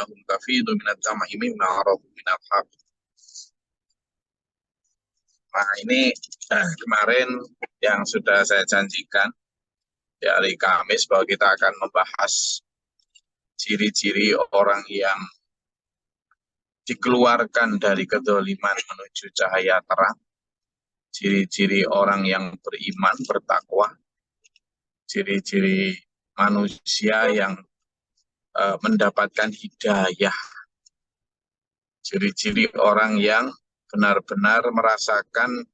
a'yunahum tafidu minad dam'i mimma arafu minal haq. Nah, ini kemarin yang sudah saya janjikan di hari Kamis bahwa kita akan membahas ciri-ciri orang yang dikeluarkan dari kedoliman menuju cahaya terang, ciri-ciri orang yang beriman, bertakwa, ciri-ciri manusia yang mendapatkan hidayah, ciri-ciri orang yang benar-benar merasakan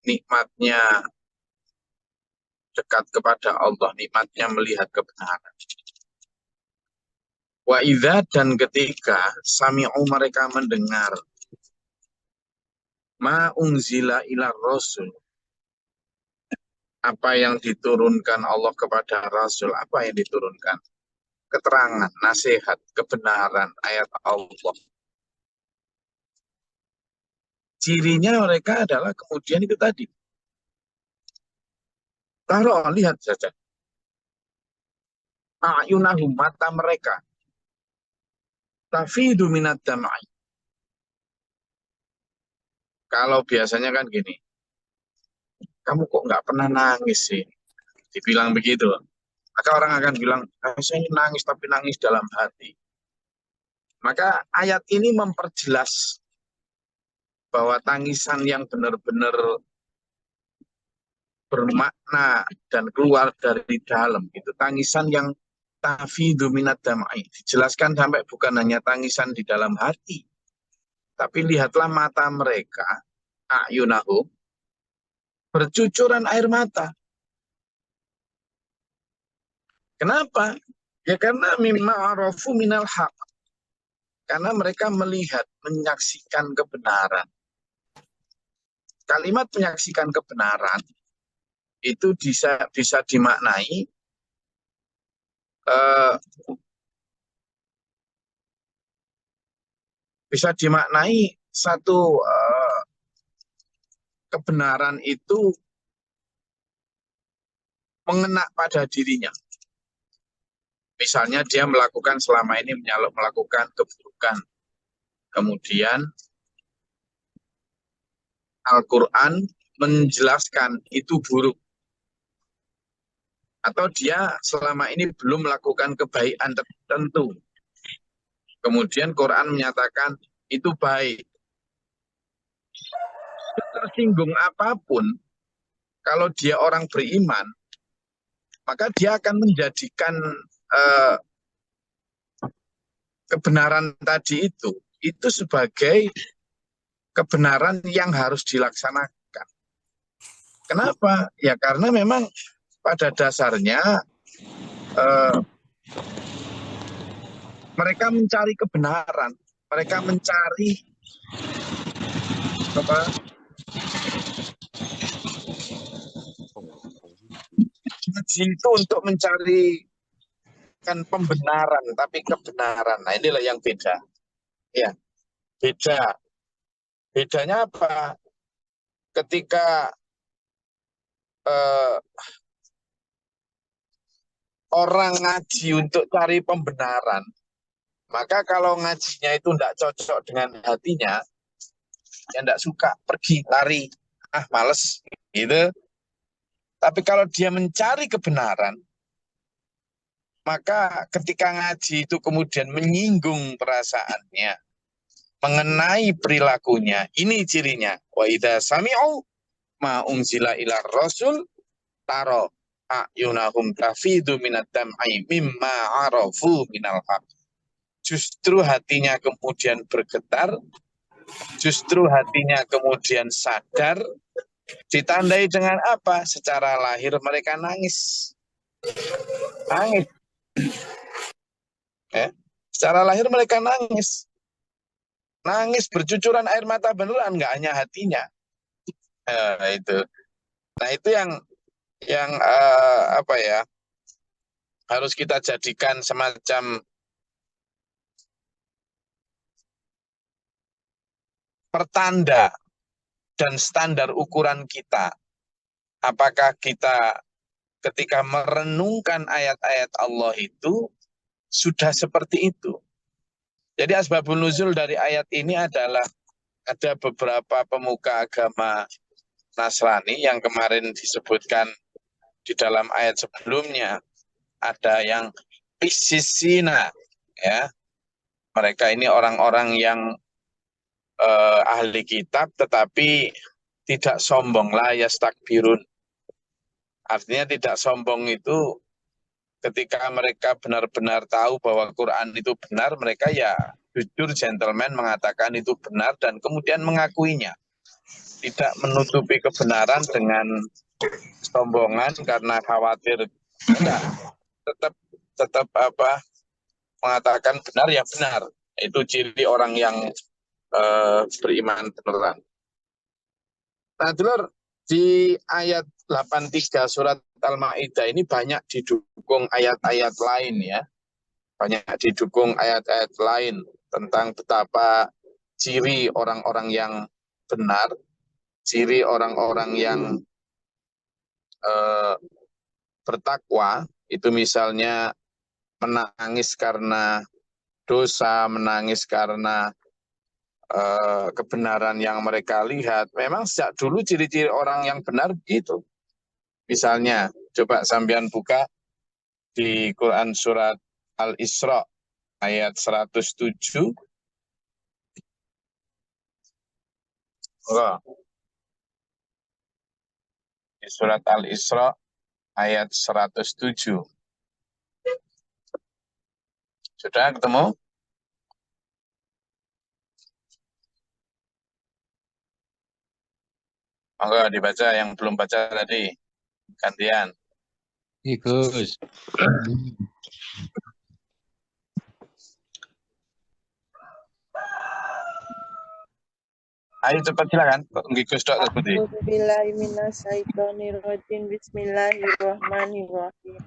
nikmatnya dekat kepada Allah, nikmatnya melihat kebenaran. Wa idza, dan ketika sami'u, mereka mendengar, ma unzila ila rasul, apa yang diturunkan Allah kepada Rasul, apa yang diturunkan? Keterangan, nasihat, kebenaran, ayat Allah. Cirinya mereka adalah kemudian itu tadi. Taruh, lihat saja. A'yunahum, mata mereka. Tafidu minad dam'i. Kalau biasanya kan gini, kamu kok nggak pernah nangis sih? Dibilang begitu. Maka orang akan bilang, saya nangis tapi nangis dalam hati. Maka ayat ini memperjelas bahwa tangisan yang benar-benar bermakna dan keluar dari dalam, itu tangisan yang tafidu minad dam'i. Dijelaskan sampai bukan hanya tangisan di dalam hati, tapi lihatlah mata mereka, a'yunahum, bercucuran air mata. Kenapa? Ya karena mimma arafu minal haq. Karena mereka melihat, menyaksikan kebenaran. Kalimat menyaksikan kebenaran itu bisa dimaknai satu kebenaran itu mengena pada dirinya. Misalnya dia melakukan selama ini melakukan keburukan. Kemudian Al-Quran menjelaskan itu buruk. Atau dia selama ini belum melakukan kebaikan tertentu. Kemudian Quran menyatakan itu baik. Tersinggung apapun, kalau dia orang beriman, maka dia akan menjadikan kebenaran tadi itu sebagai kebenaran yang harus dilaksanakan. Kenapa? Ya karena memang pada dasarnya mereka mencari kebenaran, mereka mencari itu untuk mencari kan pembenaran, tapi kebenaran. Nah, inilah yang beda. Ya, beda. Bedanya apa? Ketika orang ngaji untuk cari pembenaran, maka kalau ngajinya itu tidak cocok dengan hatinya, ya tidak suka, pergi, lari, males, gitu. Tapi kalau dia mencari kebenaran, maka ketika ngaji itu kemudian menyinggung perasaannya, mengenai perilakunya, ini cirinya. Wa idza sami'u ma unzila ila rasul taro a'yunahum tafidu minad dam'i mimma arafu minal haq. Justru hatinya kemudian bergetar, justru hatinya kemudian sadar, ditandai dengan apa? Secara lahir mereka nangis. Nangis. Secara lahir mereka nangis. Nangis bercucuran air mata beneran, nggak hanya hatinya. Itu. Nah, itu yang apa ya? Harus kita jadikan semacam pertanda dan standar ukuran kita. Apakah kita ketika merenungkan ayat-ayat Allah itu sudah seperti itu. Jadi asbabun nuzul dari ayat ini adalah ada beberapa pemuka agama Nasrani yang kemarin disebutkan di dalam ayat sebelumnya. Ada yang pisisina, ya. Mereka ini orang-orang yang ahli kitab tetapi tidak sombong, la yastakbirun. Artinya tidak sombong itu ketika mereka benar-benar tahu bahwa Quran itu benar, mereka ya jujur gentleman mengatakan itu benar dan kemudian mengakuinya. Tidak menutupi kebenaran dengan sombongan karena khawatir. Enggak, tetap tetap mengatakan benar ya benar. Itu ciri orang yang beriman beneran. Nah, dulur, di ayat 83 surat Al-Maidah ini banyak didukung ayat-ayat lain ya. Banyak didukung ayat-ayat lain tentang betapa ciri orang-orang yang benar, ciri orang-orang yang bertakwa, itu misalnya menangis karena dosa, menangis karena kebenaran yang mereka lihat. Memang sejak dulu ciri-ciri orang yang benar begitu. Misalnya, coba sampean buka di Quran surat Al-Isra ayat 107. Oh, di surat Al-Isra ayat 107. Sudah ketemu? Monggo dibaca yang belum baca tadi. Gantian. Gus. Ayo cepat silakan. Nggih Gus Dok tersebut. Bismillahirrahmanirrahim. Bismillahirrahmanirrahim.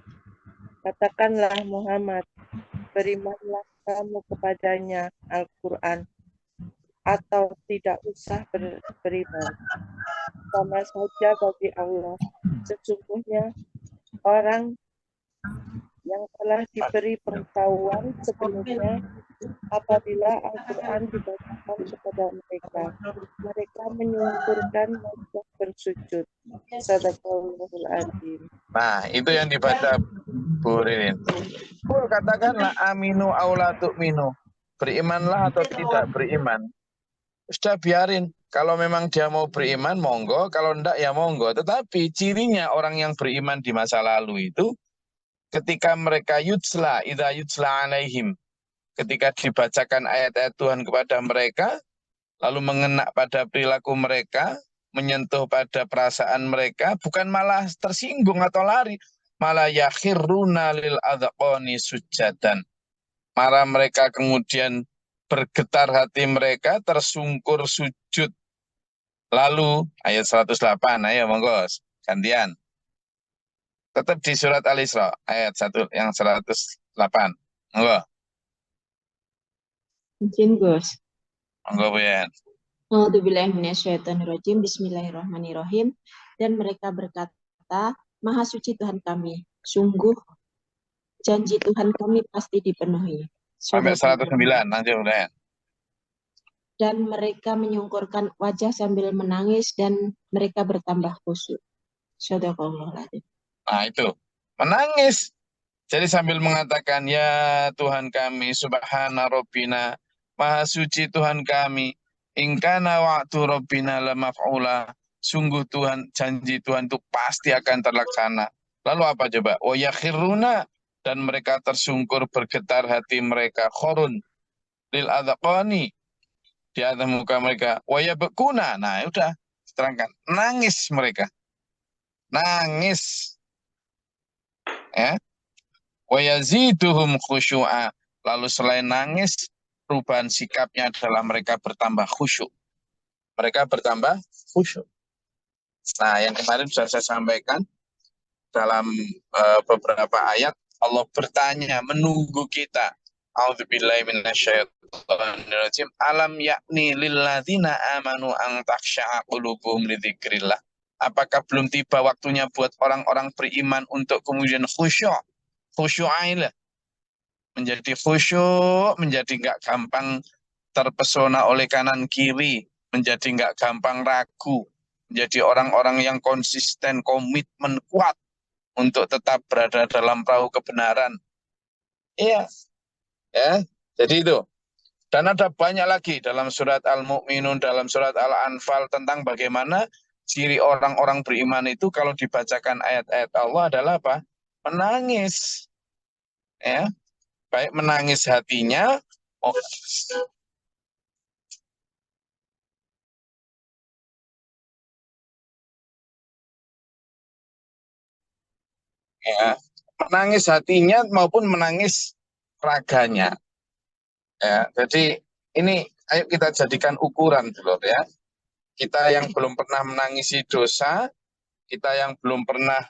Katakanlah Muhammad, berimanlah kamu kepadanya Al-Quran, atau tidak usah beriman. Sama saja bagi Allah. Sesungguhnya orang yang telah diberi pengetahuan sebelumnya, apabila Al-Quran dibacakan kepada mereka, mereka menyungkurkan wajah bersujud. Sadaqallahul adzim. Nah, itu yang dibaca Bu Ririn. Katakanlah aminu aulatu minu. Berimanlah atau tidak beriman. Sudah biarin. Kalau memang dia mau beriman, monggo. Kalau enggak, ya monggo. Tetapi cirinya orang yang beriman di masa lalu itu, ketika mereka yutsla, idza yutsla alaihim, ketika dibacakan ayat-ayat Tuhan kepada mereka, lalu mengena pada perilaku mereka, menyentuh pada perasaan mereka, bukan malah tersinggung atau lari, malah yakhirruna lil adqani sujadan. Malah mereka kemudian bergetar hati mereka, tersungkur sujud. Lalu ayat 108, ayo monggo gantian. Tetap di surat Al-Isra ayat 1 yang 108. Monggo. Izin Gus. Monggo Bu Yan. A'udzubillahiminasyaitonirrajim. Bismillahirrahmanirrahim. Dan mereka berkata, Maha suci Tuhan kami, sungguh janji Tuhan kami pasti dipenuhi. Sampai 109, lanjut Bu Yan. Dan mereka menyungkurkan wajah sambil menangis dan mereka bertambah khusyuk. Shadaqallahul. Nah itu, menangis. Jadi sambil mengatakan, ya Tuhan kami, subhana rabbina, maha suci Tuhan kami, ingkana wa'tu rabbina lamaf'ula, sungguh Tuhan, janji Tuhan itu pasti akan terlaksana. Lalu apa coba? Wa yakhiruna, dan mereka tersungkur bergetar hati mereka, khurun, lil adqani, di atas muka mereka, wa yabkuna, nah udah, terangkan, nangis mereka. Nangis. Ya. Wa yaziduhum khusyu'a. Lalu selain nangis, perubahan sikapnya adalah mereka bertambah khusyuk. Mereka bertambah khusyuk. Nah, yang kemarin sudah saya sampaikan dalam beberapa ayat, Allah bertanya, menunggu kita. A'udzubillahi minasyaitonirrajim. Alam yakni lilladzina amanu an takhsha'a qulubuhum lidzikrillah. Apakah belum tiba waktunya buat orang-orang beriman untuk kemudian khusyuk? Khusyu'ailah. menjadi khusyuk, menjadi nggak gampang terpesona oleh kanan kiri, menjadi nggak gampang ragu, menjadi orang-orang yang konsisten, komitmen kuat untuk tetap berada dalam perahu kebenaran. Iya, ya. Jadi itu. Dan ada banyak lagi dalam surat Al-Mu'minun, dalam surat Al-Anfal tentang bagaimana ciri orang-orang beriman itu kalau dibacakan ayat-ayat Allah adalah apa? Menangis. Ya, baik menangis hatinya, oh, ya, menangis hatinya maupun menangis raganya. Ya, jadi ini ayo kita jadikan ukuran dulu ya. Kita yang belum pernah menangisi dosa, kita yang belum pernah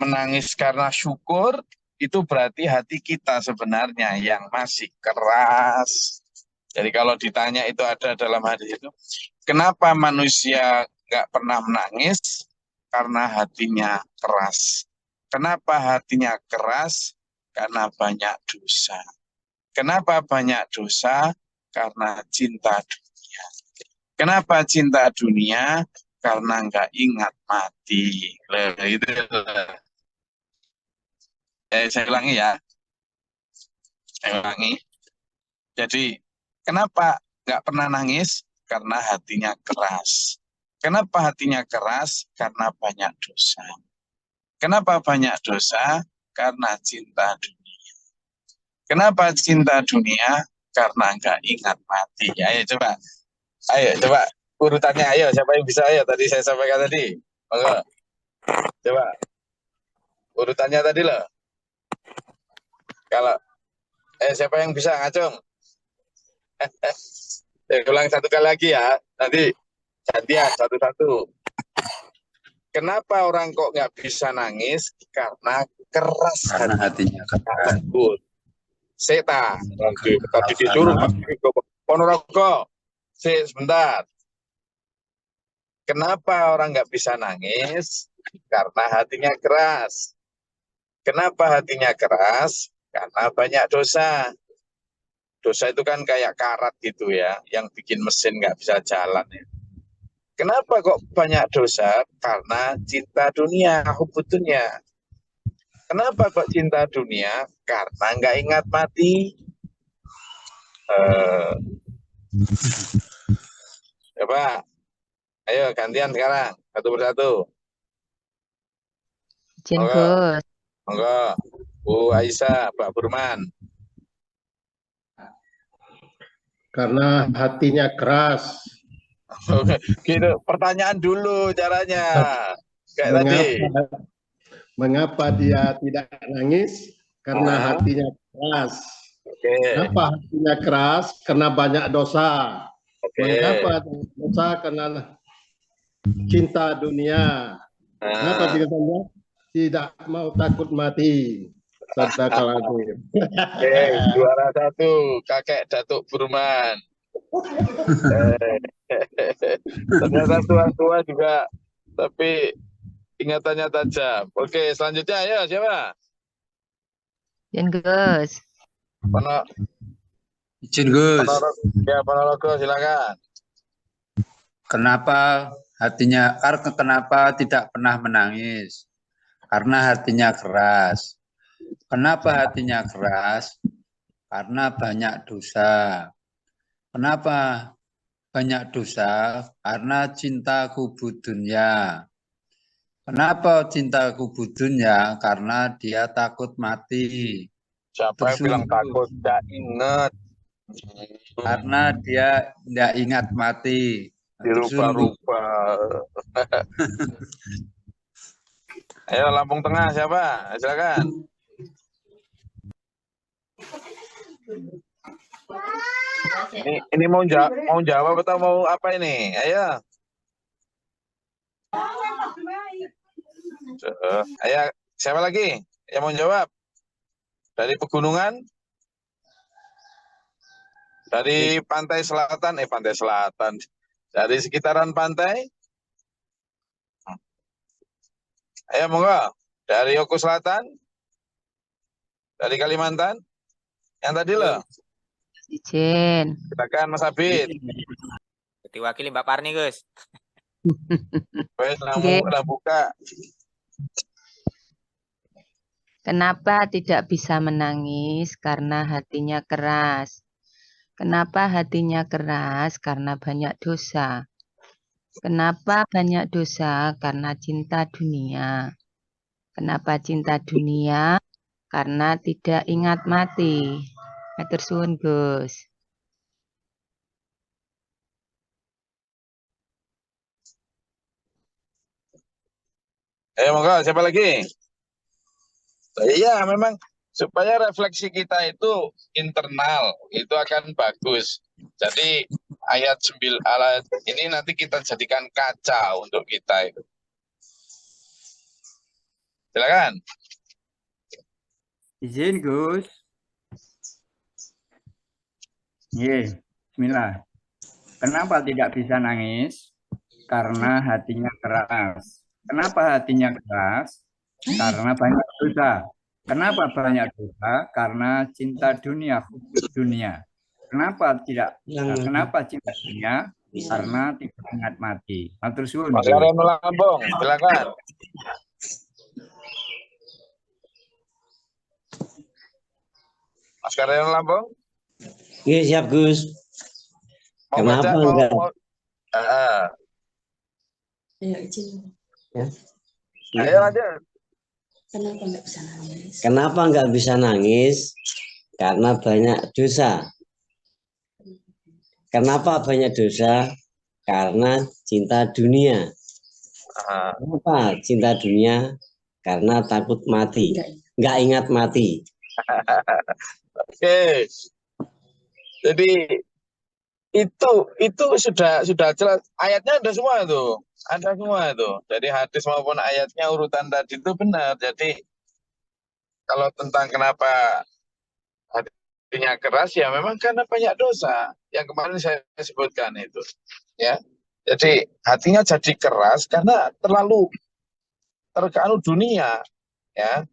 menangis karena syukur, itu berarti hati kita sebenarnya yang masih keras. Jadi kalau ditanya itu ada dalam hadis itu, kenapa manusia nggak pernah menangis? Karena hatinya keras. Kenapa hatinya keras? Karena banyak dosa. Kenapa banyak dosa? Karena cinta dunia. Kenapa cinta dunia? Karena nggak ingat mati. Itu. Saya ulangi ya. Saya ulangi. Jadi, kenapa nggak pernah nangis? Karena hatinya keras. Kenapa hatinya keras? Karena banyak dosa. Kenapa banyak dosa? Karena cinta dunia. Kenapa cinta dunia? Karena nggak ingat mati. Ayo coba urutannya. Ayo, siapa yang bisa? Ayo, tadi saya sampaikan tadi. Monggo. Coba urutannya tadi loh. Kalau siapa yang bisa ngacung? Saya ulang satu kali lagi ya. Nanti gantian satu-satu. Kenapa orang kok nggak bisa nangis? Karena keras Karena hatinya keras. lembut. Seta. Tadi disuruh Ponorogo. Sebentar. Kenapa orang nggak bisa nangis? Karena hatinya keras. Kenapa hatinya keras? Karena banyak dosa. Dosa itu kan kayak karat gitu ya, yang bikin mesin nggak bisa jalan ya. Kenapa kok banyak dosa? Karena cinta dunia, hubud dunia. Kenapa kok cinta dunia? Karena nggak ingat mati. Coba, ayo gantian sekarang, satu persatu. Gus. Monggo, Bu Aisyah, Pak Burman. Karena hatinya keras. Gitu, pertanyaan dulu caranya. Kayak tadi. Mengapa dia tidak nangis? Karena hatinya keras. Oke. Kenapa hatinya keras? Karena banyak dosa. Oke. Mengapa dosa? Karena cinta dunia. Kenapa tidak mau takut mati? Sadaqallahul. Oke, juara satu, kakek Datuk Burman. Ternyata tua-tua juga, tapi ingatannya tajam. Oke, selanjutnya ayo siapa? Gus. Izin Gus. Ya, Ponorogo silakan. Kenapa tidak pernah menangis? Karena hatinya keras. Kenapa hatinya keras? Karena banyak dosa. Kenapa banyak dosa? Karena cinta kubur dunia. Kenapa cinta kubur dunia? Karena dia takut mati. Siapa yang bilang takut? Tidak ingat. Karena dia tidak ingat mati. Dirubah-rubah. Ayo Lampung Tengah siapa? Silakan. Ini mau jawab atau mau apa ini? Ayo. Ayo, siapa lagi yang mau jawab? Dari pegunungan? Dari pantai selatan? Pantai selatan. Dari sekitaran pantai? Ayo monggo. Dari Oku Selatan? Dari Kalimantan? Yang tadi loh. Izin. Silakan Mas Abid. Diwakili Mbak Parni, Gus. Wes Nggih. lah buka. Kenapa tidak bisa menangis? Karena hatinya keras. Kenapa hatinya keras? Karena banyak dosa. Kenapa banyak dosa? Karena cinta dunia. Kenapa cinta dunia? Karena tidak ingat mati. Matur suwun, Gus. Monggo, siapa lagi? Iya, memang supaya refleksi kita itu internal, itu akan bagus. Jadi ayat ini nanti kita jadikan kaca untuk kita itu. Silakan. Izin, Gus. Bismillah. Kenapa tidak bisa nangis? Karena hatinya keras. Kenapa hatinya keras? Karena banyak dosa. Kenapa banyak dosa? Karena cinta dunia, hubub dunia. Kenapa cinta dunia? Karena tidak ingat mati. Matur suwun. Mas Karyan Lampung, silakan. Mas Karyan Lampung. Iya, siap, Gus. Kenapa enggak? Ayo izin. Ya. Ayo lanjut. Kenapa nggak bisa nangis? Kenapa nggak bisa nangis? Karena banyak dosa. Kenapa banyak dosa? Karena cinta dunia. Kenapa cinta dunia? Karena takut mati. Nggak ingat mati. Oke. Jadi itu sudah jelas, ayatnya ada semua itu. Ada semua itu. Jadi hadis maupun ayatnya urutan tadi itu benar. Jadi kalau tentang kenapa hatinya keras, ya memang karena banyak dosa yang kemarin saya sebutkan itu. Ya. Jadi hatinya jadi keras karena terlalu terkanu dunia, ya.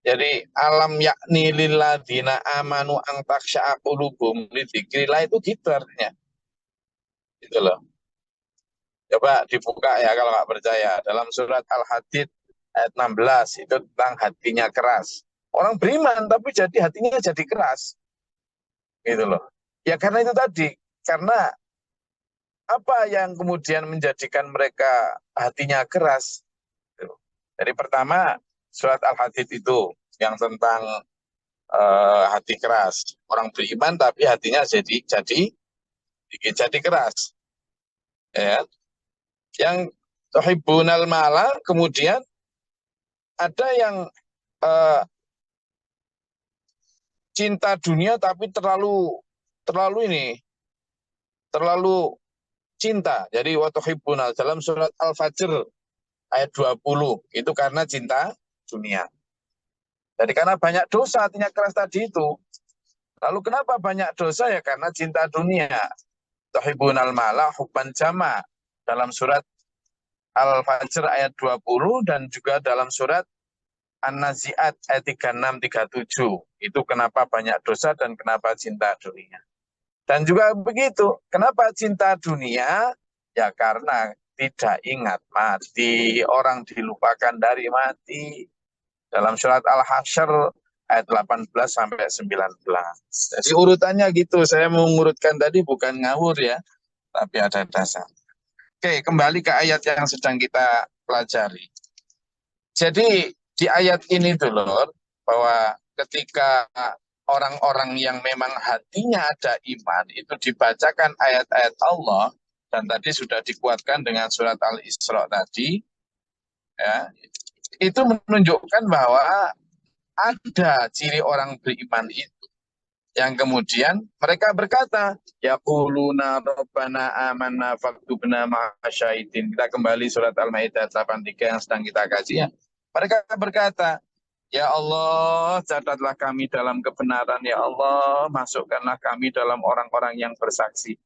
Jadi alam yakni lilladzina amanu ang taksha'a qulubuhum lidzikrillah itu gitu artinya. Gitu loh. Coba dibuka ya kalau nggak percaya. Dalam surat Al-Hadid ayat 16 itu tentang hatinya keras. Orang beriman tapi hatinya jadi keras. Gitu loh. Ya karena itu tadi. Karena apa yang kemudian menjadikan mereka hatinya keras? Jadi pertama surat Al-Hadid itu yang tentang hati keras. Orang beriman tapi hatinya jadi keras. Ya. Yang tuhibbunal mala, kemudian ada yang cinta dunia tapi terlalu cinta. Jadi wa tuhibbunal dalam surat Al-Fajr ayat 20 itu karena cinta dunia. Jadi karena banyak dosa hatinya keras tadi itu. Lalu kenapa banyak dosa? Ya karena cinta dunia. Tuhibbunal mala hubban jama dalam surat Al-Fajr ayat 20 dan juga dalam surat An-Nazi'at ayat 36-37. Itu kenapa banyak dosa dan kenapa cinta dunia. Dan juga begitu, kenapa cinta dunia? Ya karena tidak ingat mati, orang dilupakan dari mati. Dalam surat Al-Hasyr ayat 18-19. Jadi urutannya gitu, saya mengurutkan tadi bukan ngawur ya, tapi ada dasar. Oke, kembali ke ayat yang sedang kita pelajari. Jadi di ayat ini dulur, bahwa ketika orang-orang yang memang hatinya ada iman, itu dibacakan ayat-ayat Allah, dan tadi sudah dikuatkan dengan surat Al-Isra tadi, ya, itu menunjukkan bahwa ada ciri orang beriman itu yang kemudian mereka berkata, yaquluna rabbana amanna faktubna ma'asyahidin. Kita kembali surat Al-Maidah 83 yang sedang kita kaji ya. Mereka berkata, ya Allah, catatlah kami dalam kebenaran, ya Allah, masukkanlah kami dalam orang-orang yang bersaksi.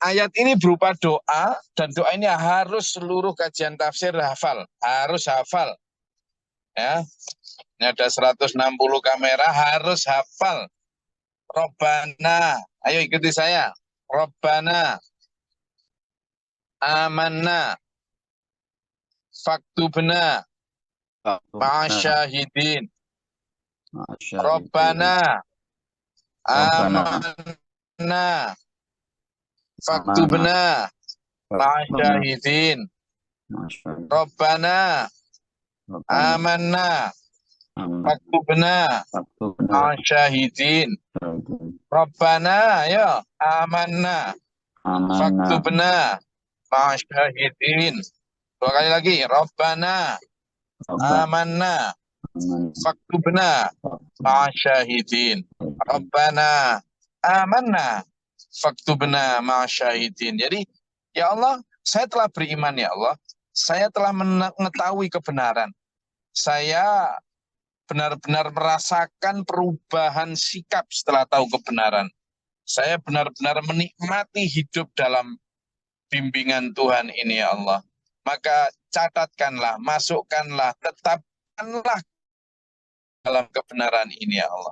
Ayat ini berupa doa, dan doa ini harus seluruh kajian tafsir hafal, harus hafal. Ya. Ini ada 160 kamera, harus hafal. Robbana. Ayo ikuti saya. Robbana. Amanna. Faktubna. Ma'asyahidin. Robbana. Amanna. Faktubna. Ma'asyahidin. Robbana. Amanna. Faktubna. Ma'asyahidin. Rabbana ya amanna faktubna ma'asyahidin. Dua kali lagi. Rabbana amanna faktubna ma'asyahidin. Rabbana amanna faktubna ma'asyahidin. Jadi ya Allah, saya telah beriman ya Allah. Saya telah mengetahui kebenaran. Saya benar-benar merasakan perubahan sikap setelah tahu kebenaran. Saya benar-benar menikmati hidup dalam bimbingan Tuhan ini ya Allah. Maka catatkanlah, masukkanlah, tetapkanlah dalam kebenaran ini ya Allah.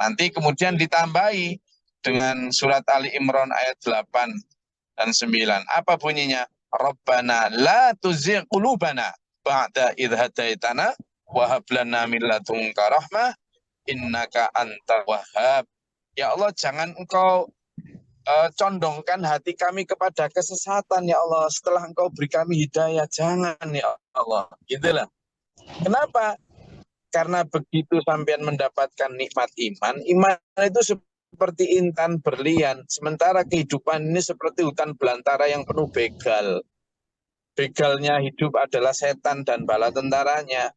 Nanti kemudian ditambahi dengan surat Ali Imran ayat 8 dan 9. Apa bunyinya? Rabbana la tuzigh qulubana ba'da idh hadaitana wa hab lana min ladunka rahmah innaka antal wahhab. Ya Allah, jangan engkau condongkan hati kami kepada kesesatan ya Allah setelah engkau beri kami hidayah. Jangan ya Allah. Gitulah. Kenapa? Karena begitu sampean mendapatkan nikmat iman, iman itu seperti intan berlian, sementara kehidupan ini seperti hutan belantara yang penuh begal. Begalnya hidup adalah setan dan bala tentaranya.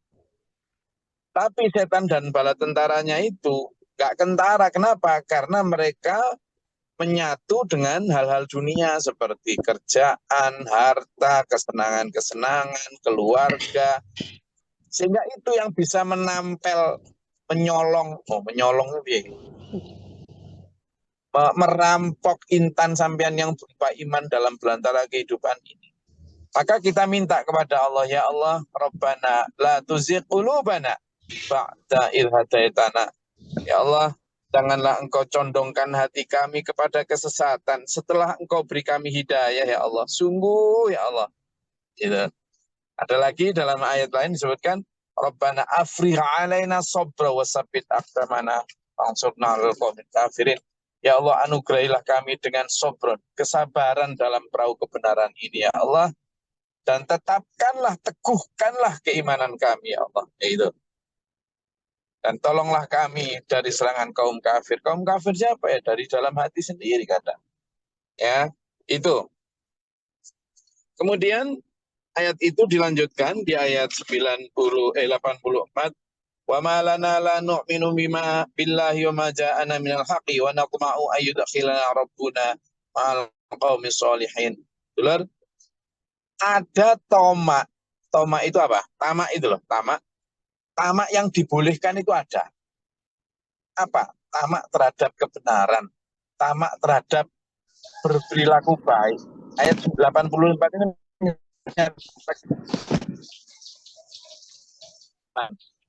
Tapi setan dan bala tentaranya itu gak kentara. Kenapa? Karena mereka menyatu dengan hal-hal dunia seperti kerjaan, harta, kesenangan-kesenangan, keluarga. Sehingga itu yang bisa menampel, menyolong merampok intan sampean yang berupa iman dalam belantara kehidupan ini. Maka kita minta kepada Allah, ya Allah, Rabbana la tuzigh qulubana ba'da idh hadaitana. Ya Allah, janganlah engkau condongkan hati kami kepada kesesatan setelah engkau beri kami hidayah ya Allah. Sungguh ya Allah. Gitu. Ada lagi dalam ayat lain disebutkan Rabbana afrigh alaina sabra wa tsabbit aqdamana wansurna 'alal qaumil kafirin. Ya Allah, anugerahilah kami dengan sabr, kesabaran dalam perahu kebenaran ini ya Allah, dan tetapkanlah, teguhkanlah keimanan kami ya Allah. Itu. Dan tolonglah kami dari serangan kaum kafir. Kaum kafir siapa ya? Dari dalam hati sendiri kadang. Ya, itu. Kemudian ayat itu dilanjutkan di ayat 84. Wa ma lana la nu'minu bima billahi wa ma ja'ana minal haqqi wa naqma'u ayyudkhilana rabbuna ma'al qaumis sholihin. Betul? Ada tomak. Tomak itu apa? Tamak itu loh, tamak. Tamak yang dibolehkan itu ada. Apa? Tamak terhadap kebenaran. Tamak terhadap berperilaku baik. Ayat 84 ini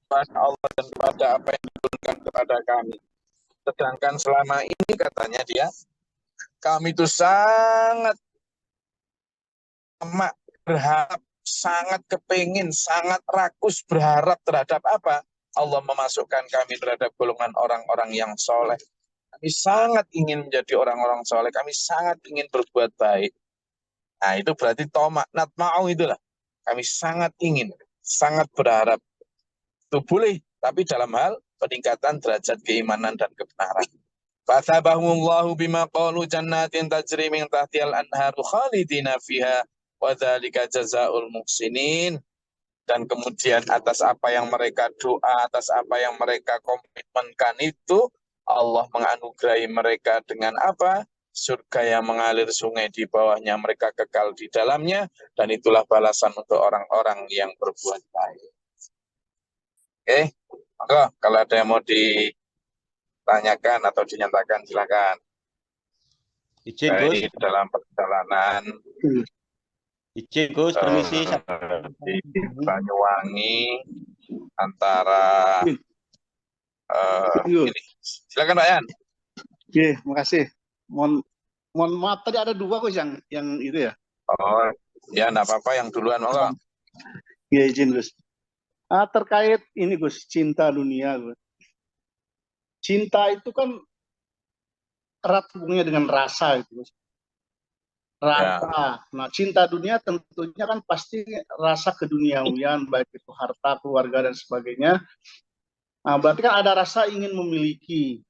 kepada Allah dan kepada apa yang diturunkan kepada kami. Sedangkan selama ini katanya dia, kami itu sangat tamak, berharap, sangat kepingin, sangat rakus berharap terhadap apa? Allah memasukkan kami terhadap golongan orang-orang yang soleh. Kami sangat ingin menjadi orang-orang soleh. Kami sangat ingin berbuat baik. Nah itu berarti tomak, natma'u itulah. Kami sangat ingin, sangat berharap. Itu boleh, tapi dalam hal peningkatan derajat keimanan dan kebenaran. Fathabahumullahu bima qalu jannatin tajri min tahtihal anharu khalidina fiha wa dzalika jazaa'ul muhsinin. Dan kemudian atas apa yang mereka doa, atas apa yang mereka komitmenkan itu, Allah menganugerahi mereka dengan apa? Surga yang mengalir sungai di bawahnya, mereka kekal di dalamnya, dan itulah balasan untuk orang-orang yang berbuat baik. Oke, maka kalau ada yang mau ditanyakan atau dinyatakan, silakan. Izin Gus. Dalam perjalanan Izin Gus, permisi. di Banyuwangi antara ini. Silakan Pak Yan. Oke, makasih. Mohon maaf tadi ada dua Gus yang itu ya. Oh, ya enggak apa-apa yang duluan monggo. Ya izin Gus. Terkait ini Gus, cinta dunia Gus. Cinta itu kan erat hubungannya dengan rasa itu Gus. Rasa. Nah, cinta dunia tentunya kan pasti rasa keduniawian, baik itu harta, keluarga dan sebagainya. Nah, berarti kan ada rasa ingin memiliki.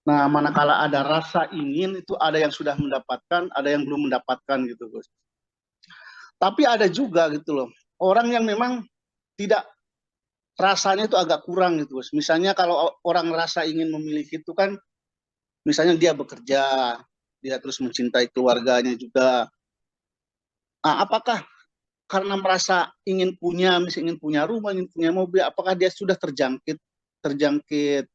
Nah, manakala ada rasa ingin, itu ada yang sudah mendapatkan, ada yang belum mendapatkan gitu, Gus. Tapi ada juga gitu loh, orang yang memang tidak, rasanya itu agak kurang gitu, Gus. Misalnya kalau orang rasa ingin memiliki itu kan, misalnya dia bekerja, dia terus mencintai keluarganya juga. Nah, apakah karena merasa ingin punya, misalnya ingin punya rumah, ingin punya mobil, apakah dia sudah terjangkit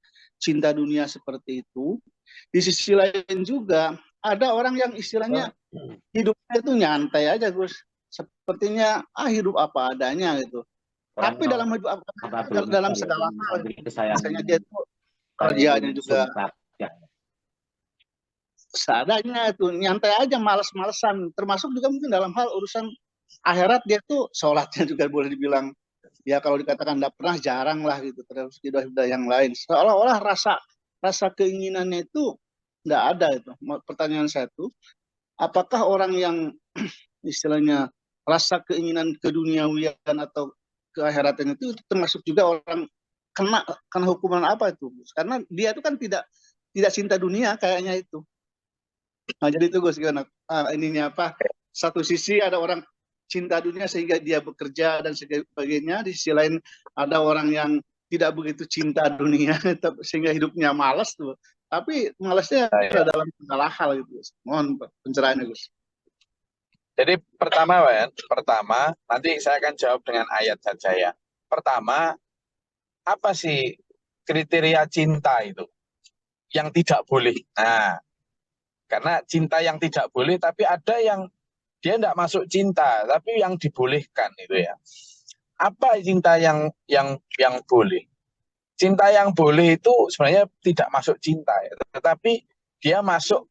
cinta dunia seperti itu? Di sisi lain juga ada orang yang istilahnya hidupnya itu nyantai aja Gus, sepertinya hidup apa adanya gitu. Tapi dalam hidup dalam segala hal, misalnya dia itu kerjanya juga seadanya itu, nyantai aja, malas-malesan. Termasuk juga mungkin dalam hal urusan akhirat, dia tuh sholatnya juga boleh dibilang ya kalau dikatakan tidak pernah, jarang lah gitu terhadap ibadah yang lain. Seolah-olah rasa keinginannya itu tidak ada itu. Pertanyaan saya itu, apakah orang yang istilahnya rasa keinginan keduniawian atau keakhiratan itu termasuk juga orang kena hukuman apa itu? Karena dia itu kan tidak cinta dunia kayaknya itu. Nah, jadi itu Gus, gimana ininya apa? Satu sisi ada orang cinta dunia sehingga dia bekerja dan sebagainya, di sisi lain ada orang yang tidak begitu cinta dunia sehingga hidupnya malas tuh. Tapi malasnya dalam segala hal gitu, Gus. Mohon pencerahannya, Gus. Jadi pertama, Pak Yan, nanti saya akan jawab dengan ayat saja ya. Pertama, apa sih kriteria cinta itu yang tidak boleh? Nah, karena cinta yang tidak boleh, tapi ada yang dia tidak masuk cinta, tapi yang dibolehkan itu ya. Apa cinta yang boleh? Cinta yang boleh itu sebenarnya tidak masuk cinta, ya, tetapi dia masuk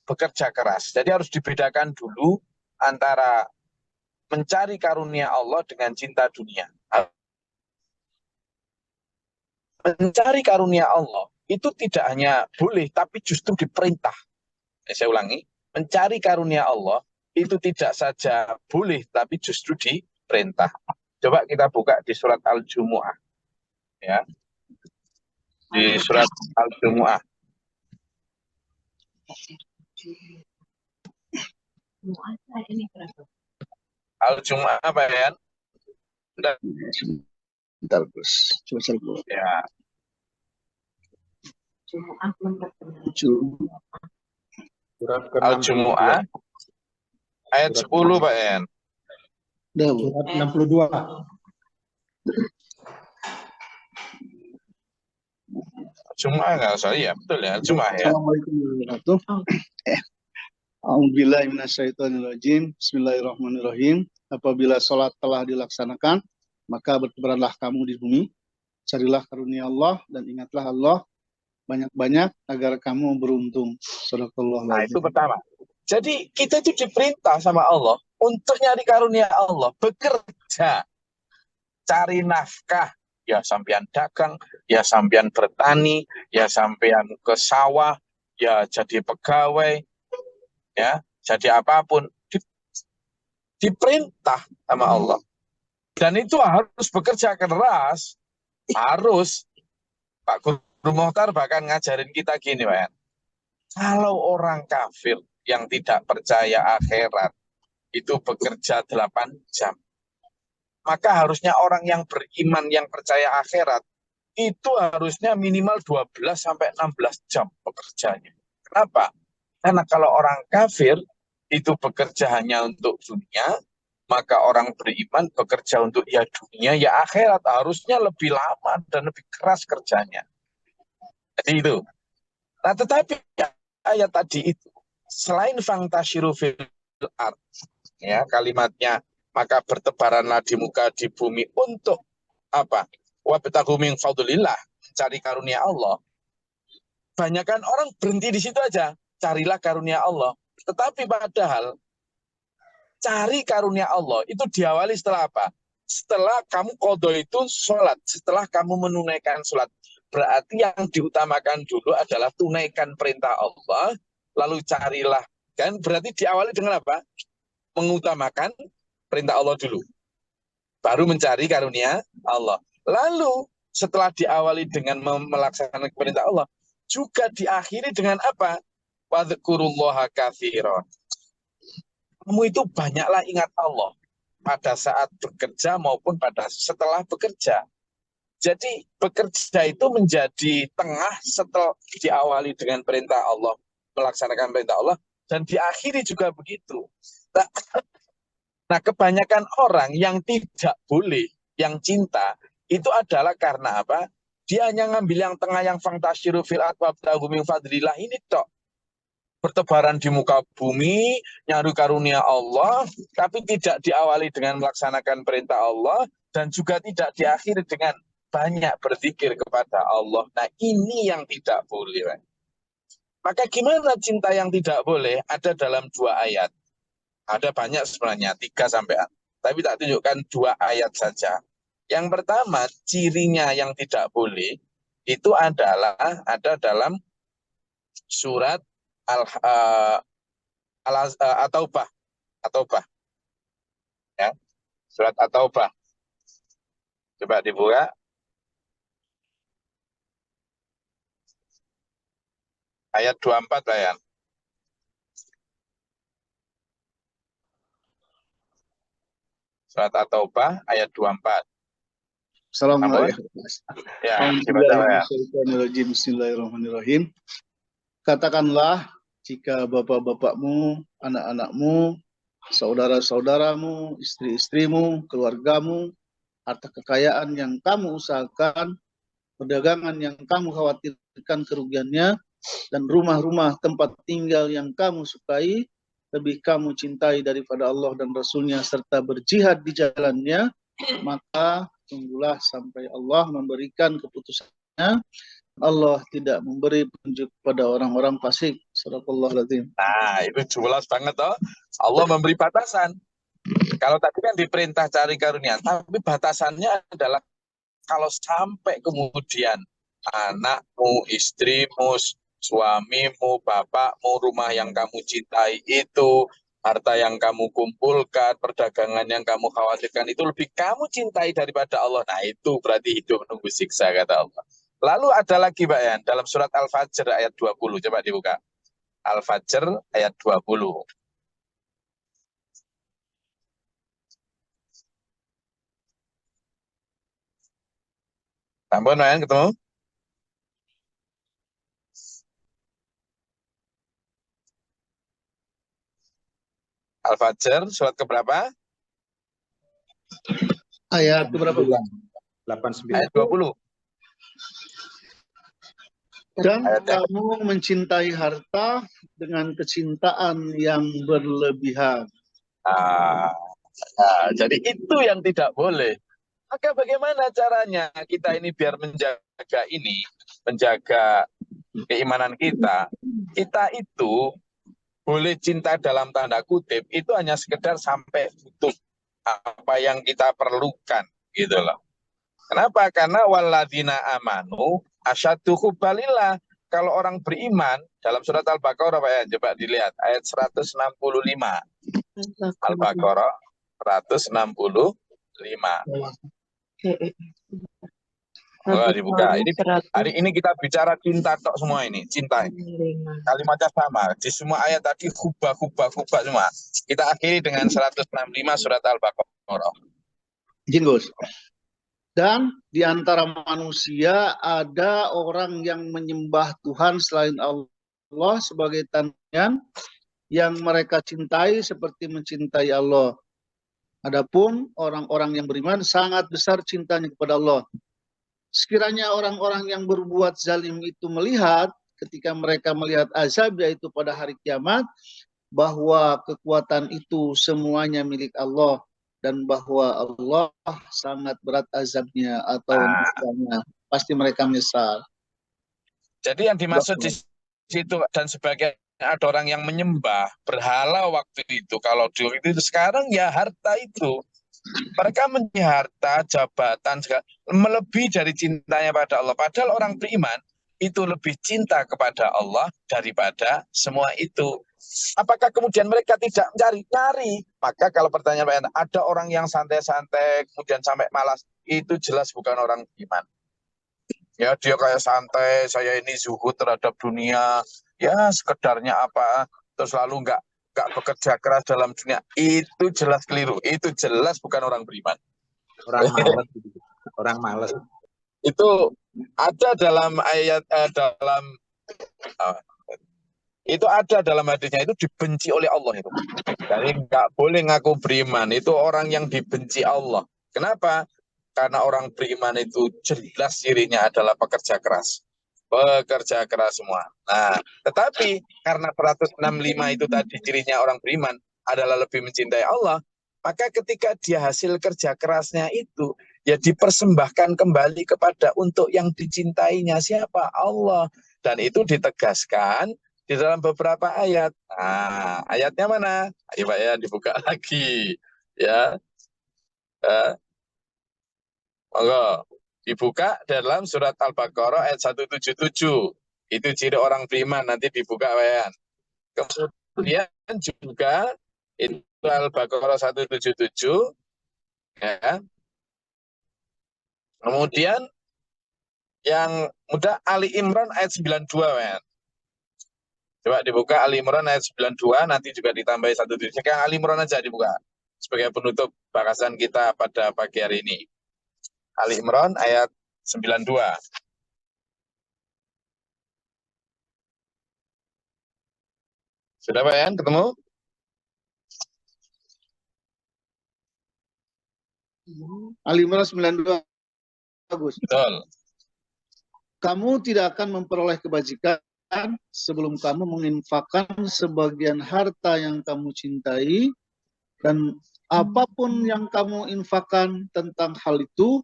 bekerja keras. Jadi harus dibedakan dulu antara mencari karunia Allah dengan cinta dunia. Mencari karunia Allah itu tidak hanya boleh, tapi justru diperintah. Saya ulangi, mencari karunia Allah itu tidak saja boleh, tapi justru diperintah. Coba kita buka di surat Al-Jumu'ah. Ya. Di surat Al-Jumu'ah. Al-Jumu'ah apa ya? Bentar, Gus. Coba saya buka. Ya. Al-Jumu'ah ayat 10 Pak En. Surat 62. Jumu'ah nggak usah, ya betul ya, Jumu'ah ya. Assalamualaikum warahmatullahi wabarakatuh. A'udzubillahi minasyaitonirrajim. Bismillahirrahmanirrahim. Apabila sholat telah dilaksanakan, maka bertebaranlah kamu di bumi, carilah karunia Allah dan ingatlah Allah banyak-banyak agar kamu beruntung. Nah, itu pertama. Jadi kita itu diperintah sama Allah untuk nyari karunia Allah, bekerja, cari nafkah, ya sampean dagang, ya sampean bertani, ya sampean ke sawah, ya jadi pegawai, ya jadi apapun, diperintah sama Allah. Dan itu harus bekerja keras, harus. Pak Guru Mohtar bahkan ngajarin kita gini, Pak. Kalau orang kafir yang tidak percaya akhirat itu bekerja 8 jam, maka harusnya orang yang beriman yang percaya akhirat itu harusnya minimal 12 sampai 16 jam bekerjanya. Kenapa? Karena kalau orang kafir itu bekerja hanya untuk dunia, maka orang beriman bekerja untuk ya dunia ya akhirat, harusnya lebih lama dan lebih keras kerjanya. Jadi itu. Nah, tetapi ayat tadi itu selain fantasyiru fil ard, ya kalimatnya maka bertebaranlah di muka di bumi untuk apa? Wabtaghu min fadlillah, cari karunia Allah. Banyakan orang berhenti di situ aja, carilah karunia Allah. Tetapi padahal cari karunia Allah itu diawali setelah apa? Setelah kamu qadha itu sholat, setelah kamu menunaikan sholat. Berarti yang diutamakan dulu adalah tunaikan perintah Allah, lalu carilah. Kan berarti diawali dengan apa? Mengutamakan perintah Allah dulu. Baru mencari karunia Allah. Lalu setelah diawali dengan melaksanakan perintah Allah, juga diakhiri dengan apa? Wadhkurullaha katsiran. Kamu itu banyaklah ingat Allah pada saat bekerja maupun pada setelah bekerja. Jadi bekerja itu menjadi tengah setelah diawali dengan perintah Allah, melaksanakan perintah Allah, dan diakhiri juga begitu. Nah, kebanyakan orang yang tidak boleh, yang cinta, itu adalah karena apa? Dia hanya ngambil yang tengah, yang fangtasyiru fil ard wabtaghu min fadlillah ini tok. Bertebaran di muka bumi, nyari karunia Allah, tapi tidak diawali dengan melaksanakan perintah Allah, dan juga tidak diakhiri dengan banyak berzikir kepada Allah. Nah, ini yang tidak boleh. Maka gimana cinta yang tidak boleh? Ada dalam 2 ayat. Ada banyak sebenarnya, 3 sampai 4. Tapi tak tunjukkan 2 ayat saja. Yang pertama, cirinya yang tidak boleh, itu adalah ada dalam surat At-Taubah. Ya, surat At-Taubah. Coba dibuka. Ayat 24 lah ya. Surat At-Taubah ayat 24. Assalamualaikum. Ya, dibaca ya. Bismillahirrahmanirrahim. Katakanlah, jika bapak-bapakmu, anak-anakmu, saudara-saudaramu, istri-istrimu, keluargamu, harta kekayaan yang kamu usahakan, perdagangan yang kamu khawatirkan kerugiannya, dan rumah-rumah tempat tinggal yang kamu sukai, lebih kamu cintai daripada Allah dan Rasulnya, serta berjihad di jalannya, maka tunggulah sampai Allah memberikan keputusannya. Allah tidak memberi petunjuk pada orang-orang fasik. Shadaqallahul Azim. Nah, itu jelas banget toh. Allah memberi batasan. Kalau tadi kan diperintah cari karunia, tapi batasannya adalah kalau sampai kemudian anakmu, istrimu, suamimu, bapakmu, rumah yang kamu cintai itu, harta yang kamu kumpulkan, perdagangan yang kamu khawatirkan itu lebih kamu cintai daripada Allah. Nah, itu berarti hidup menunggu siksa, kata Allah. Lalu ada lagi Pak ya, dalam surat Al-Fajr ayat 20, coba dibuka. Al-Fajr ayat 20. Tambah Noyan ketemu? Al-Fajr surat keberapa? Ayat berapa? 89. Ayat 20. Dan kamu mencintai harta dengan kecintaan yang berlebihan. Jadi itu yang tidak boleh. Maka bagaimana caranya kita ini biar menjaga ini, menjaga keimanan kita? Kita itu boleh cinta dalam tanda kutip, itu hanya sekedar sampai butuh apa yang kita perlukan, gitu loh. Kenapa? Karena walladzina amanu asyaddu hubbalillah. Kalau orang beriman dalam surat Al-Baqarah Pak ya, coba dilihat ayat 165. Al-Baqarah 165. Dibuka. Ini hari ini kita bicara cinta tok semua ini, cinta. Kalimatnya sama. Di semua ayat tadi hubah semua. Kita akhiri dengan 165 surat Al-Baqarah. Izin Gus. Dan di antara manusia ada orang yang menyembah Tuhan selain Allah sebagai tandingan yang mereka cintai seperti mencintai Allah. Adapun orang-orang yang beriman sangat besar cintanya kepada Allah. Sekiranya orang-orang yang berbuat zalim itu melihat ketika mereka melihat azab, yaitu pada hari kiamat, bahwa kekuatan itu semuanya milik Allah, dan bahwa Allah sangat berat azabnya atau niksanya, pasti mereka menyesal. Jadi yang dimaksud di situ dan sebagian ada orang yang menyembah berhala waktu itu. Kalau dulu itu sekarang ya harta itu. Mereka mencari harta, jabatan, melebihi dari cintanya pada Allah. Padahal orang beriman itu lebih cinta kepada Allah daripada semua itu. Apakah kemudian mereka tidak mencari? Cari. Maka kalau pertanyaan ada orang yang santai-santai kemudian sampai malas, itu jelas bukan orang beriman. Ya dia kayak santai, saya ini zuhud terhadap dunia, ya sekedarnya apa, terus lalu nggak bekerja keras dalam dunia, itu jelas keliru, itu jelas bukan orang beriman. Orang malas. Orang malas. Itu ada dalam ayat itu ada dalam hadisnya, itu dibenci oleh Allah itu. Jadi nggak boleh ngaku beriman, itu orang yang dibenci Allah. Kenapa? Karena orang beriman itu jelas cirinya adalah pekerja keras. Pekerja keras semua. Nah, tetapi karena 165 itu tadi cirinya orang beriman adalah lebih mencintai Allah, maka ketika dia hasil kerja kerasnya itu, ya dipersembahkan kembali kepada untuk yang dicintainya siapa? Allah. Dan itu ditegaskan di dalam beberapa ayat. Nah, ayatnya mana? Ayo Pak ya, dibuka lagi. Ya. Monggo. Dibuka dalam surat Al-Baqarah ayat 177. Itu ciri orang beriman, nanti dibuka wayan. Kemudian juga itu Al-Baqarah 177. Ya. Kemudian yang mudah Ali Imran ayat 92 wayan. Coba dibuka Ali Imran ayat 92, nanti juga ditambahi 177. Yang Ali Imran aja dibuka sebagai penutup bahasan kita pada pagi hari ini. Ali Imran ayat 92. Sudah Pak Yan, ketemu? Ali Imran 92, bagus. Betul. Kamu tidak akan memperoleh kebajikan sebelum kamu menginfakkan sebagian harta yang kamu cintai, dan apapun yang kamu infakkan tentang hal itu,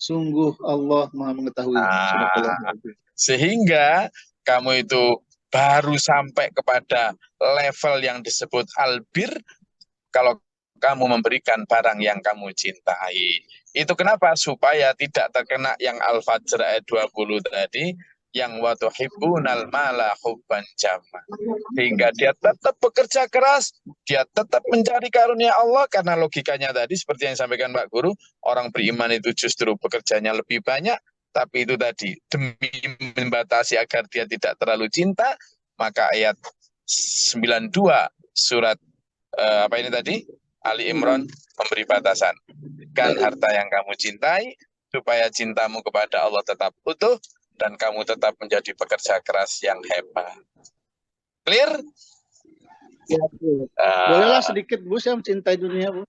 sungguh Allah Maha mengetahui. Sehingga kamu itu baru sampai kepada level yang disebut albir kalau kamu memberikan barang yang kamu cintai. Itu kenapa? Supaya tidak terkena yang Al-Fajr ayat 20 tadi, yang wa tuhibbunal mala hubban jamma. Sehingga dia tetap bekerja keras, dia tetap mencari karunia Allah, karena logikanya tadi seperti yang disampaikan Pak Guru, orang beriman itu justru bekerjanya lebih banyak, tapi itu tadi demi membatasi agar dia tidak terlalu cinta, maka ayat 92 surat apa ini tadi? Ali Imran memberi batasan. Kan harta yang kamu cintai supaya cintamu kepada Allah tetap utuh dan kamu tetap menjadi pekerja keras yang hebat. Clear? Ya, bolehlah sedikit Bu, saya mencintai dunia Bu.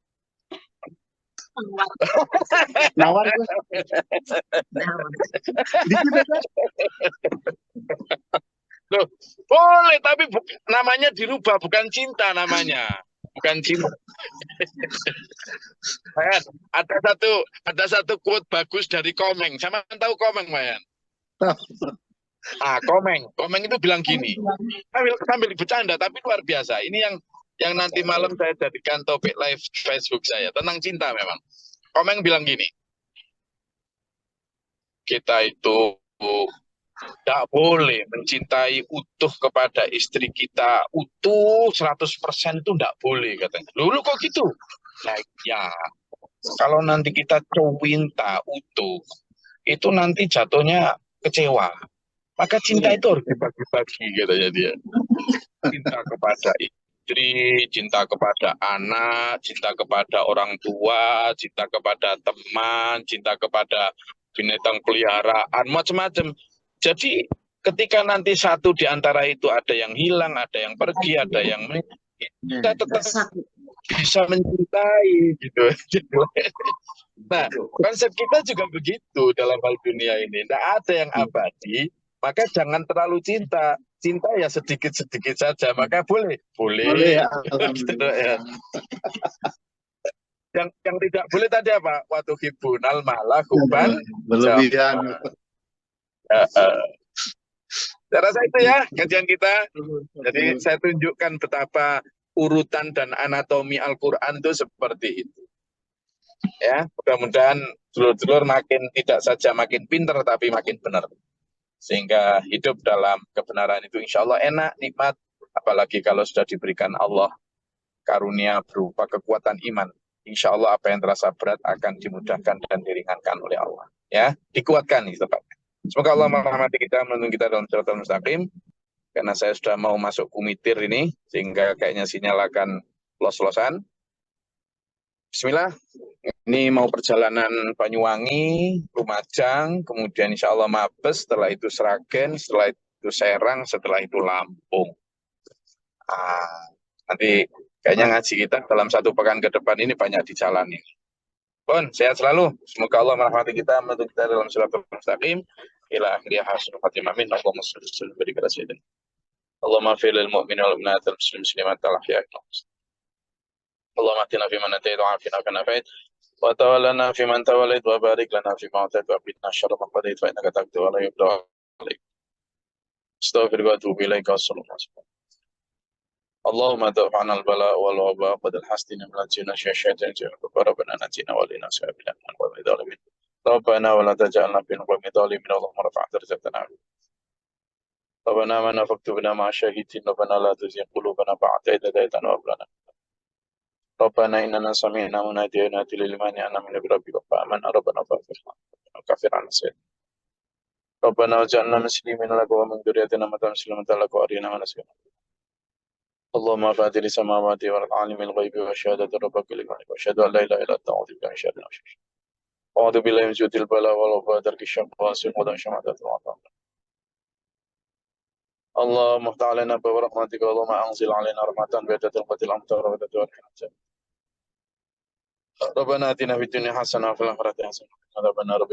Nawar Bu. Loh, boleh tapi namanya dirubah, bukan cinta namanya. Bukan cinta. Mayan, ada satu quote bagus dari Komeng. Sama tahu Komeng, Mayan? Komeng itu bilang gini, sambil bercanda tapi luar biasa. Ini yang nanti malam saya jadikan topik live Facebook saya tentang cinta memang. Komeng bilang gini, kita itu tidak boleh mencintai utuh kepada istri kita, utuh 100% itu tidak boleh katanya. Loh kok gitu? Nah, ya, kalau nanti kita cinta utuh, itu nanti jatuhnya kecewa. Maka cinta itu harus dibagi-bagi katanya dia. Cinta kepada istri, cinta kepada anak, cinta kepada orang tua, cinta kepada teman, cinta kepada binatang peliharaan, macam-macam. Jadi ketika nanti satu di antara itu ada yang hilang, ada yang pergi, ada yang kita tetap bisa mencintai gitu. Nah, konsep kita juga begitu dalam hal dunia ini. Tidak ada yang abadi, maka jangan terlalu cinta. Cinta ya sedikit-sedikit saja, maka boleh. Ya, Yang tidak boleh tadi apa? Waktu hibunal malah huban. Berlebihan. Saya rasa itu ya kajian kita. Jadi saya tunjukkan betapa urutan dan anatomi Al-Quran itu seperti itu. Ya, mudah-mudahan dulur-dulur makin tidak saja makin pinter tapi makin benar. Sehingga hidup dalam kebenaran itu insya Allah enak, nikmat. Apalagi kalau sudah diberikan Allah karunia berupa kekuatan iman. Insya Allah apa yang terasa berat akan dimudahkan dan diringankan oleh Allah. Ya, dikuatkan itu Pak. Semoga Allah merahmati kita, menuntun kita dalam Shiratal Mustaqim. Karena saya sudah mau masuk kumitir ini, sehingga kayaknya sinyal akan los-losan. Bismillah. Ini mau perjalanan Banyuwangi, Lumajang, kemudian insya Allah Mabes, setelah itu Sragen, setelah itu Serang, setelah itu Lampung. Nanti kayaknya ngaji kita dalam 1 pekan ke depan ini banyak di jalan ini. Pun, sehat selalu. Semoga Allah merahmati kita, menuntun kita dalam Shiratal Mustaqim. Ila akhirnya hasil khatimah min. Allahumma salli wa sallim ala sayyidina. Allahumma fil lil mu'minin wal mu'minat wal muslimat al ahya'i. Allahumma atina fi man atayt wa afina fi man afait. Wa tawallana fi man tawallait wa barik lana fi ma atayt wa qina syarra ma qadait fa innaka taqdi wa la yuqda alaik. Astaghfiruka wa atubu ilaika. Allahumma dafa'na al-bala wal waba qad al-hasdina min al-jinni syaitan rabbana natina wa lina sabilan wa midalimin. Rabbana wa la taj'alna fi al-qawmi Allahumma rafa' darajatana. Rabbana man faktubna ma syahidin rabbana la tuzigh qulubana ba'da idh hadaytana wa hab lana. Rabbana innana sami'na munadiyan yunadi lil imani an aminu bi rabbika fa amanna rabbana faghfir lana kafir 'anna sayyi'atina. Rabbana waj'alna muslimin laka wa min dhurriyyatina ummatan muslimatan laka wa arina manasika. Allahumma fatir samawati wal alimil ghaibi wa syahadati rabbika lil wa asyhadu an la ilaha illa anta a'udzu bika min syarri ma syarri. A'udzu billahi min syarril bala wal waba darki syarri wa su'udan syamatatul atam. Allahumma ftah 'alaina bi rahmatika Allahumma anzil 'alaina rahmatan bi adatil qatil amtar wa adatil rahmatan. Rabbana atina fid dunya hasanah wa fil akhirati hasanah wa qina adzaban nar.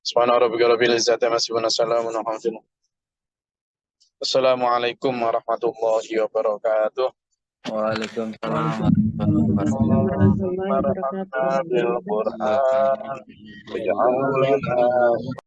Subhana rabbika rabbil izzati amma yasifun wa salamun 'alal mursalin. Assalamualaikum warahmatullahi wabarakatuh. Waalaikumsalam warahmatullahi wabarakatuh.